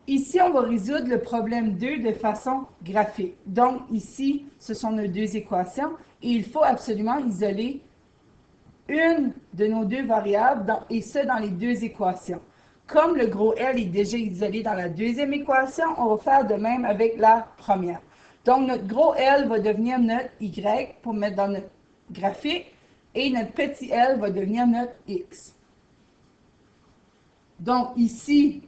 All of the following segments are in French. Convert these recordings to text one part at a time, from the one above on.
ici, on va résoudre le problème 2 de façon graphique. Donc, ici, ce sont nos deux équations et il faut absolument isoler une de nos deux variables, et ce, dans les deux équations. Comme le gros L est déjà isolé dans la deuxième équation, on va faire de même avec la première. Donc, notre gros L va devenir notre Y pour mettre dans notre graphique, et notre petit L va devenir notre X. Donc, ici,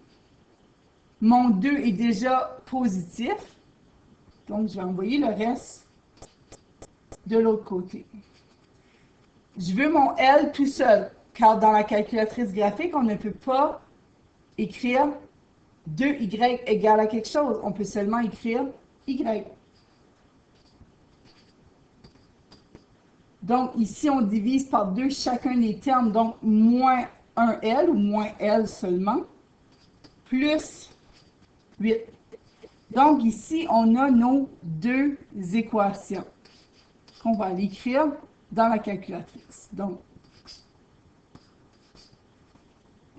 mon 2 est déjà positif. Donc, je vais envoyer le reste de l'autre côté. Je veux mon L tout seul, car dans la calculatrice graphique, on ne peut pas écrire 2Y égale à quelque chose. On peut seulement écrire Y. Donc, ici, on divise par 2 chacun des termes. Donc, moins 1L ou moins L seulement, plus 8. Donc, ici, on a nos deux équations qu'on va aller écrire dans la calculatrice. Donc,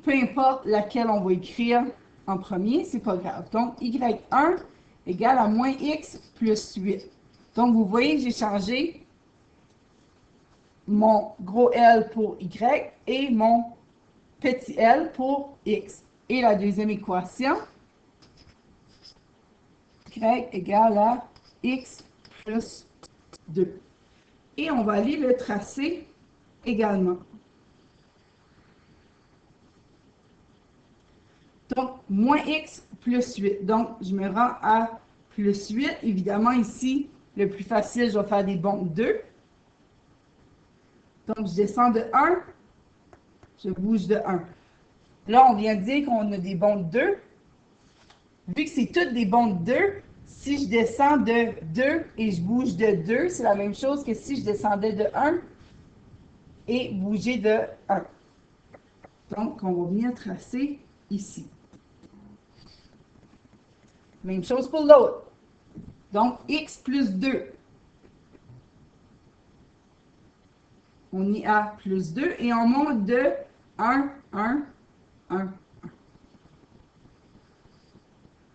peu importe laquelle on va écrire en premier, c'est pas grave. Donc, Y1 égale à moins X plus 8. Donc, vous voyez que j'ai changé mon gros L pour Y et mon petit L pour X. Et la deuxième équation, Y égale à X plus 2. Et on va aller le tracer également. Donc, moins X plus 8. Donc, je me rends à plus 8. Évidemment, ici, le plus facile, je vais faire des bonds 2. Donc, je descends de 1, je bouge de 1. Là, on vient de dire qu'on a des bonds 2. Vu que c'est toutes des bonds 2, si je descends de 2 et je bouge de 2, c'est la même chose que si je descendais de 1 et bouger de 1. Donc, on va venir tracer ici. Même chose pour l'autre. Donc, X plus 2. On est à plus 2 et on monte de 1, 1, 1, 1.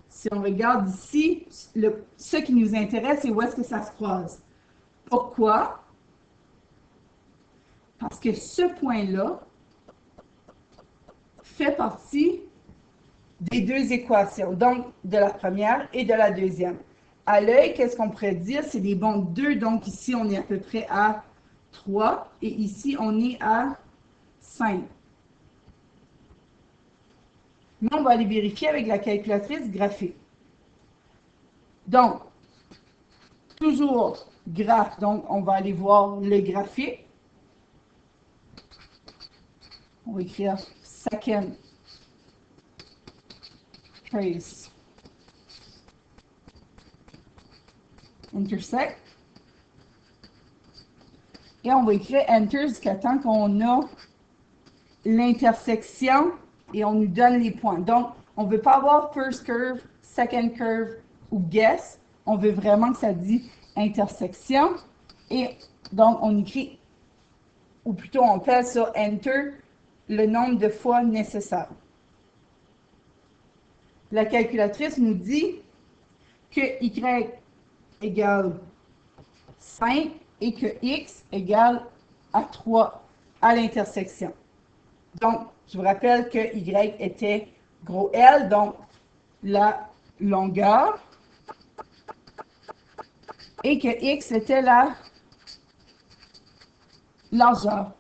Si on regarde ici, ce qui nous intéresse, c'est où est-ce que ça se croise. Pourquoi? Parce que ce point-là fait partie des deux équations, donc de la première et de la deuxième. À l'œil, qu'est-ce qu'on pourrait dire? C'est des bonds 2, donc ici, on est à peu près à 3 et ici, on est à 5. Mais on va aller vérifier avec la calculatrice graphique. Donc, toujours graphe, donc on va aller voir le graphique. On va écrire second trace intersect. Et on va écrire enter jusqu'à temps qu'on a l'intersection et on nous donne les points. Donc, on ne veut pas avoir first curve, second curve ou guess. On veut vraiment que ça dise intersection. Et donc, on écrit, ou plutôt on appelle ça enter, le nombre de fois nécessaire. La calculatrice nous dit que Y égale 5 et que X égale à 3 à l'intersection. Donc, je vous rappelle que Y était gros L, donc la longueur, et que X était la largeur.